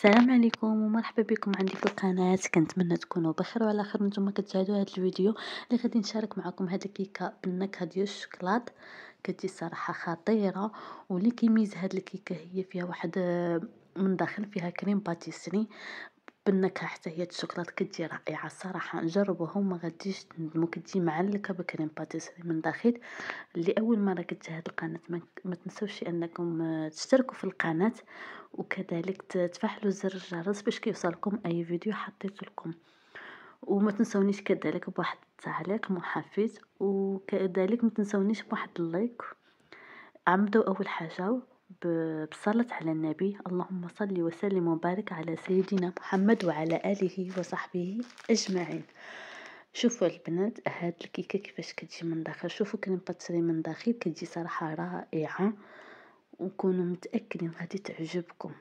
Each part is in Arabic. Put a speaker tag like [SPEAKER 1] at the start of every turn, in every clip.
[SPEAKER 1] السلام عليكم ومرحبا بكم عندي في القناة. كنتمنى تكونوا بخير وعلى خير نتوما كتشاهدوا هذا الفيديو اللي غادي نشارك معكم. هذه الكيكه بالنكهه ديال الشوكولات كتجي صراحه خطيره، واللي كيميز هذه الكيكه هي فيها واحد من داخل فيها كريم باتيسري بالنكهه حتى هي الشوكولات كتجي رائعه صراحه. جربوها وما غاديش تندموا، كتجي معلكه بكريم باتيسري من داخل. اللي اول مره كتشاهد القناه ما تنسوش انكم تشتركوا في القناه، وكذلك تفعلوا زر الجرس باش كيوصلكم اي فيديو حطيت لكم. وما تنسونيش كذلك بواحد التعليق محفز، وكذلك ما تنسونيش بواحد اللايك. عمدوا اول حاجه بالصلاة على النبي، اللهم صل وسلم وبارك على سيدنا محمد وعلى آله وصحبه أجمعين. شوفوا البنات هاد الكيكه كيفاش كتجي من داخل، شوفوا كريم باتسري من داخل كتجي صراحه رائعه، وكونوا متاكدين غادي تعجبكم.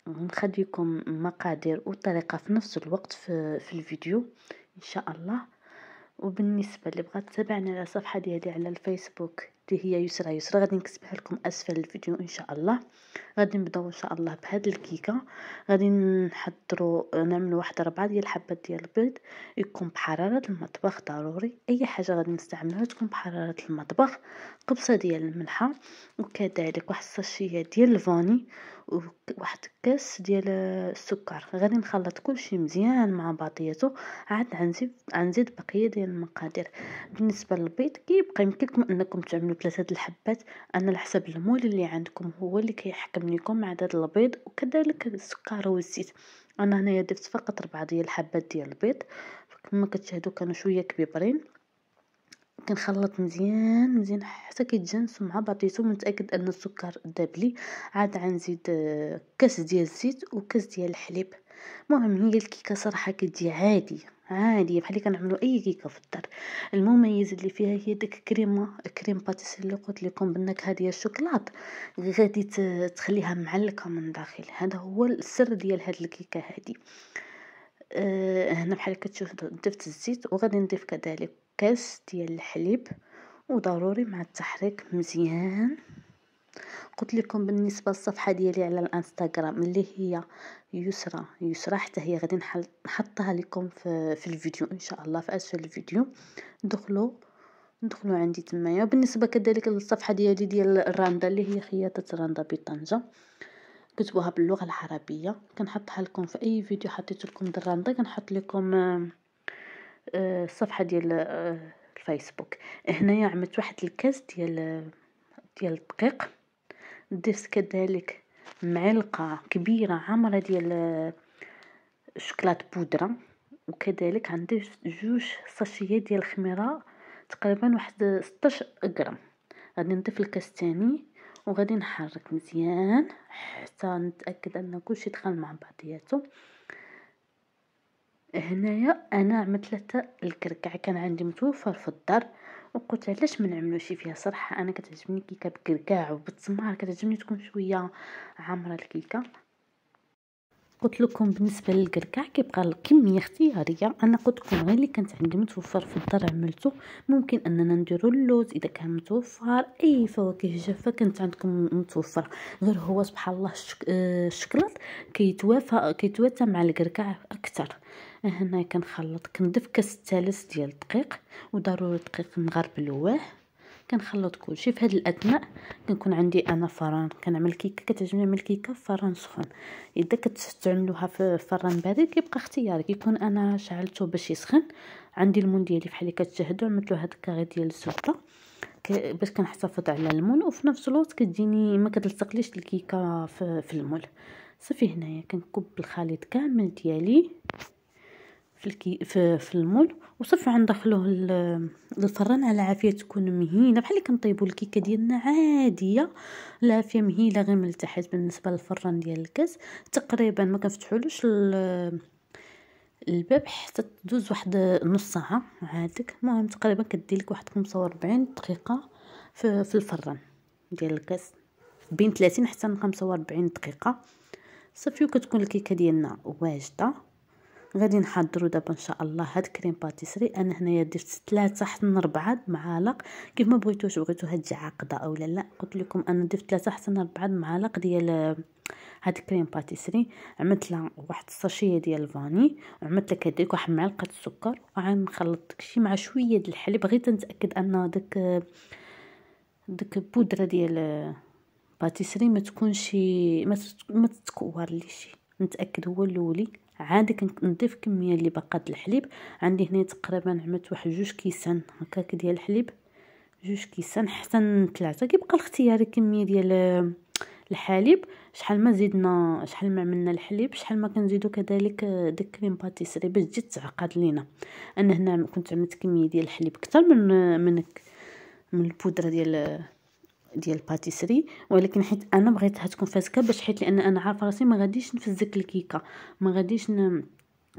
[SPEAKER 1] نخليكم مقادير والطريقه في نفس الوقت في الفيديو ان شاء الله. وبالنسبه اللي بغات تتابعني على الصفحه ديالي على الفيسبوك اللي هي يسرى غادي نكتبها لكم اسفل الفيديو ان شاء الله. غادي نبداو ان شاء الله بهاد الكيكه. غادي نحضروا نعملوا واحد 4 ديال الحبات ديال البيض، يكون بحراره المطبخ ضروري. اي حاجه غادي نستعملوها تكون بحراره المطبخ. قبصه ديال الملحه، وكذلك واحد الساشيه ديال الفاني، وواحد كاس ديال السكر. غادي نخلط كلشي مزيان مع بعضياته، عاد غنزيد بقيه ديال المقادير. بالنسبه للبيض كيبقى يمكنكم انكم تعملوا 3 الحبات، انا على حسب المول اللي عندكم هو اللي كيحكم لكم عدد البيض وكذلك السكر والزيت. انا هنايا درت فقط 4 ديال الحبات ديال البيض، كما كتشاهدوا كانوا شويه كبيبرين. كنخلط مزيان حتى كيتجانسوا مع بعضياتهم، متاكد ان السكر داب لي. عاد غنزيد كاس ديال الزيت وكاس ديال الحليب. المهم هي الكيكه صراحه كتجي عاديه بحال اللي كنعملوا اي كيكه في الدار. المميز اللي فيها هي ديك كريم باتيسري اللي قلت لكم بالنكهه ديال الشوكولات، غادي تخليها معلكه من داخل. هذا هو السر ديال هاد الكيكه هذه. هنا بحال كتشوفوا ضفت الزيت، وغادي نضيف كذلك كاس ديال الحليب، وضروري مع التحريك مزيان. قلت لكم بالنسبه للصفحه ديالي على الانستغرام اللي هي يسرى حتى هي غادي نحطها لكم في الفيديو ان شاء الله في اسفل الفيديو. دخلوا عندي تمايا. بالنسبه كذلك للصفحه ديالي ديال الراندا اللي هي خياطه راندا بطنجه، كتبوها باللغه العربيه. كنحطها لكم في اي فيديو حطيت لكم الراندا، كنحط لكم الصفحه ديال الفيسبوك. هنايا عملت واحد الكاس ديال الدقيق، ضفت كذلك معلقه كبيره عامره ديال الشوكولات بودره، وكذلك عندي 2 ساشيات ديال الخميره تقريبا واحد 16 غرام. غادي نضيف الكاس الثاني وغادي نحرك مزيان حتى نتاكد ان كلشي دخل مع بعضياته. هنايا انا عملت 3 الكركع كان عندي متوفر في الدار، وقلت علاش ما نعملوش فيها. صراحه انا كتعجبني كيكه بالكركاع وبالتمر، كتعجبني تكون شويه عامره الكيكه. قلت لكم بالنسبه للكركاع كيبقى الكميه اختياريه، انا قلت لكم غير اللي كانت عندي متوفر في الدار عملته. ممكن اننا نديروا اللوز اذا كان متوفر، اي فواكه جافه كانت عندكم متوفره. غير هو سبحان الله الشكلاط كيتوافى مع الكركاع اكثر. هنا كنخلط، كنضيف كاس ثالث ديال الدقيق، وضروري دقيق مغربلواه. كنخلط كلشي في هذه الاثناء. كنكون عندي انا فران، كنعمل كيكه كتعجبني نعمل كيكه في فران سخون. اذا كتعملوها في فران بارد كيبقى اختياري، كيكون انا شعلته باش يسخن. عندي المون ديالي بحال اللي كتشاهدوا، عملت له هاد الكاري ديال الزبده باش كنحتفظ على المول، وفي نفس الوقت كتجيني ما كتلصقليش الكيكه في المول. صافي هنايا كنكب الخليط كامل ديالي في المول، وصافي غندخلوه للفران على عافيه تكون مهيله بحال اللي كنطيبوا الكيكه ديالنا عاديه. العافيه مهيله غير من التحت. بالنسبه للفران ديال الكاس تقريبا ما كنفتحولوش الباب حتى تدوز واحد نص ساعه عادك. المهم تقريبا كدير لك واحد 45 دقيقه في الفران ديال الكاس، بين 30 حتى 45 دقيقه. صافي وكتكون الكيكه ديالنا واجده. غادي نحضروا دابا ان شاء الله هاد كريم باتيسري. انا هنايا درت 3 حتى 4 معالق، كيف ما بغيتوها تجي عاقده او لا. قلت لكم انا درت 3 حتى 4 معالق ديال هاد كريم باتيسري عملت لها واحد الساشيه ديال الفاني، وعملت لها كذلك واحد معلقه السكر، وغنخلط داكشي مع شويه د الحليب. بغيت نتاكد ان داك البودره ديال باتيسري ما تكونش ما تتكورليش، نتاكد هو الاولي. عادي كنضيف كميه اللي بقات الحليب. عندي هنا تقريبا عملت واحد 2 كيسان هكاك ديال الحليب، 2 كيسان حتى 3. كيبقى الاختياري كميه ديال الحليب، شحال ما زدنا، شحال ما عملنا الحليب شحال ما كنزيدو كذلك داك كريم باتيسري باش تجي تعقد لينا. انا هنا كنت عملت كميه ديال الحليب اكثر من البودره ديال الباتيسري، ولكن حيت انا بغيتها تكون فاسكه باش حيت لان انا عارفه راسي ما غاديش نفزك الكيكه، ما غاديش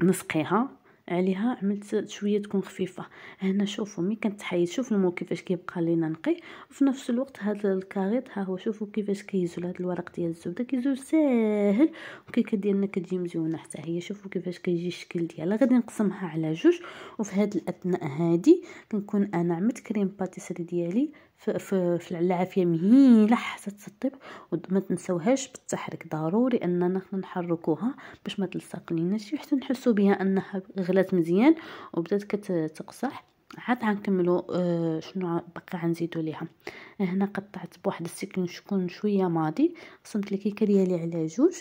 [SPEAKER 1] نسقيها عليها، عملت شويه تكون خفيفه. هنا شوفوا ملي كنتحيد، شوف المول كيفاش كيبقى لينا نقي، وفي نفس الوقت هذا الكاريط ها هو شوفوا كيفاش كيزول. هذا الورق ديال الزبده كيزول ساهل، والكيكه ديالنا كتجي مزيونه حتى هي. شوفوا كيفاش كيجي الشكل ديالها. غادي نقسمها على جوج، وفي هذا الاثناء هذه كنكون انا عملت كريم باتيسري ديالي في العافيه مهيله حتى تطيب. وما تنسوهاش بالتحريك، ضروري اننا نحركوها باش ما تلصق ليناش، حتى نحسوا بها انها غلات مزيان وبدات كتقصح. عاد غنكملوا شنو بقى غنزيدوا ليها. هنا قطعت بواحد السكين شكون شويه ماضي، قسمت الكيكه ديالي على جوج.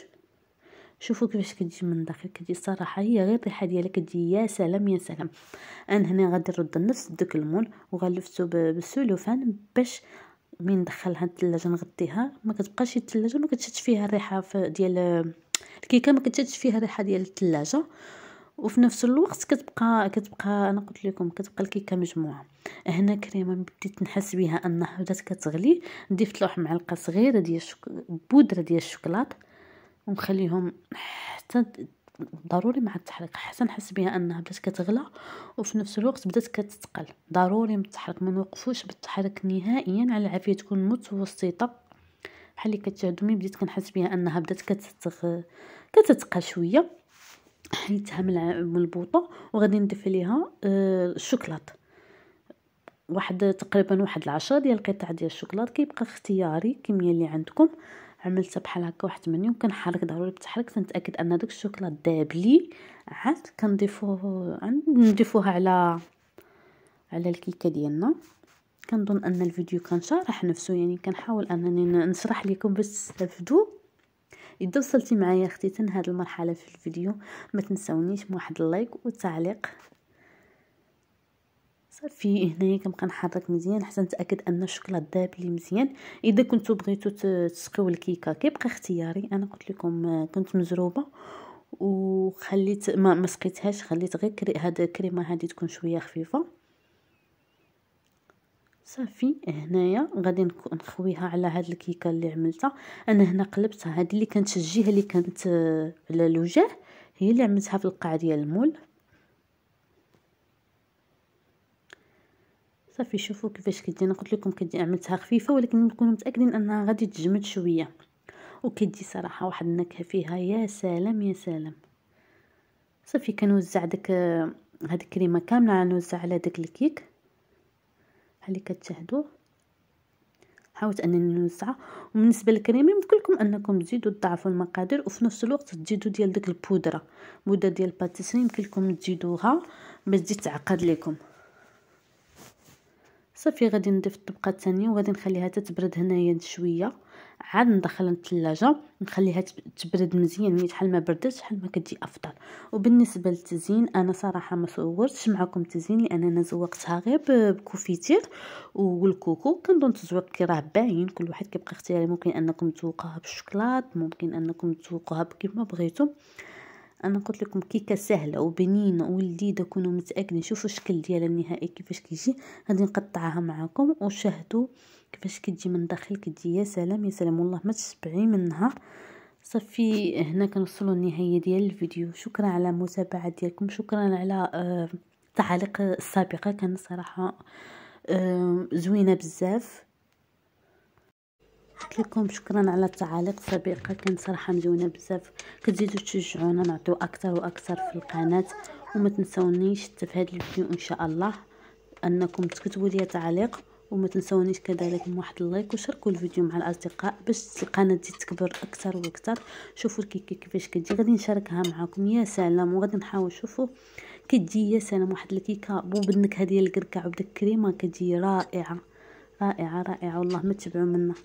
[SPEAKER 1] شوفوا كيفاش كتجي من الداخل، كتجي الصراحه هي غير الريحه ديالها كتجي يا سلام يا سلام. انا هنا غادي نرد نفس داك المول وغلفتو بالسلوفان باش من ندخلها الثلاجه نغطيها، ما كتبقاش الثلاجه ما كتشدش فيها الريحه ديال الكيكه، ما كتشدش فيها الريحه ديال الثلاجه. وفي نفس الوقت كتبقى انا قلت لكم كتبقى الكيكه مجموعه. هنا كريمه بديت نحس بها انها بدات كتغلي، ضفت له معلقه صغيره ديال بودره ديال الشوكولاط، ونخليهم حتى ضروري مع التحريك حتى نحس بها انها بدات كتغلى، وفي نفس الوقت بدات كتثقل. ضروري من التحريك، ما نوقفوش بالتحريك نهائيا، على العافيه تكون متوسطه بحال اللي كتشاهدوا. ملي بديت كنحس بها انها بدات كتثقل شويه، حيدتها من البوطه وغادي نضيف ليها الشوكولاط. تقريبا واحد 10 ديال القطع ديال الشوكولاط، كيبقى اختياري الكميه اللي عندكم. عملتها بحال هكا واحد 8، وكنحرك ضروري بالتحريك تنتاكد ان داك الشوكولاط داب لي. عاد نضيفوها على الكيكه ديالنا. كنظن ان الفيديو كان شارح نفسه، يعني كنحاول انني نشرح لكم باش تستافدوا. اذا وصلتي معايا اختي تن هذه المرحله في الفيديو، ما تنسونيش بواحد اللايك والتعليق. صافي هنايا كنبقى نحرك مزيان حتى نتاكد ان الشوكولاط داب لي مزيان. اذا كنتو بغيتو تسقيو الكيكه كيبقى اختياري. انا قلت لكم كنت مزروبه وخليت ما سقيتهاش، خليت غير هاد الكريمه هذه تكون شويه خفيفه. صافي هنايا غادي نخويها على هاد الكيكه اللي عملتها. انا هنا قلبتها، هذه اللي كانت الجهه اللي كانت على الوجه هي اللي عملتها في القاع ديال المول. صافي شوفوا كيفاش كتجي. انا قلت لكم كتجي عملتها خفيفه، ولكن نكونوا متاكدين انها غادي تجمد شويه، وكتجي صراحه واحد النكهه فيها يا سلام يا سلام. صافي كنوزع داك هاد الكريمه كامله، نوزع على داك الكيك اللي كتشاهدوا. حاولت انني نوزعها. وبالنسبه للكريمه يمكن لكم انكم تزيدوا تضاعفوا المقادير، وفي نفس الوقت تزيدوا ديال داك البودره ديال الباتيسري يمكن لكم تزيدوها باش تزيد تعقد لكم. صافي غادي نضيف الطبقه الثانيه وغادي نخليها تتبرد هنايا شويه، عاد ندخلها للثلاجه نخليها تبرد مزيان. شحال ما بردت شحال ما كتجي افضل. وبالنسبه للتزيين انا صراحه ما صورتش معكم التزيين لان انا زوقتها غير بكوفيتير والكوكو. كنظن التزويق كي راه باين، كل واحد كيبقى اختياري. ممكن انكم تذوقوها بالشوكولات، ممكن انكم تذوقوها كيما بغيتو. انا قلت لكم كيكه سهله وبنينه ولذيذه، كونوا متاكدين. شوفوا الشكل ديالها النهائي كيفاش كيجي. غادي نقطعها معكم وشاهدوا كيفاش كتجي من الداخل. كتجي يا سلام يا سلام، والله ما تشبعي منها. صافي هنا كنوصلوا للنهايه ديال الفيديو. شكرا على المتابعه ديالكم، شكرا على التعاليق السابقه، كان صراحه زوينه بزاف. قلت لكم شكرا على التعاليق السابقه، كانت صراحه مزيونه بزاف. كتزيدوا تشجعونا نعطيو اكثر واكثر في القناه. وما تنسونيش حتى في هذا الفيديو ان شاء الله انكم تكتبوا لي تعليق وما تنسونيش كذلك من واحد اللايك وشاركوا الفيديو مع الاصدقاء باش القناه تزيد تكبر اكثر واكثر. شوفوا الكيكه كيفاش كتجي، غادي نشاركها معكم. يا سلام، وغادي نحاول. شوفوا كتجي يا سلام، واحد الكيكه بو بالنكهه ديال الكركاع وبداك الكريمه، كتجي رائعه رائعه رائعه والله، ما تشبعوا منها.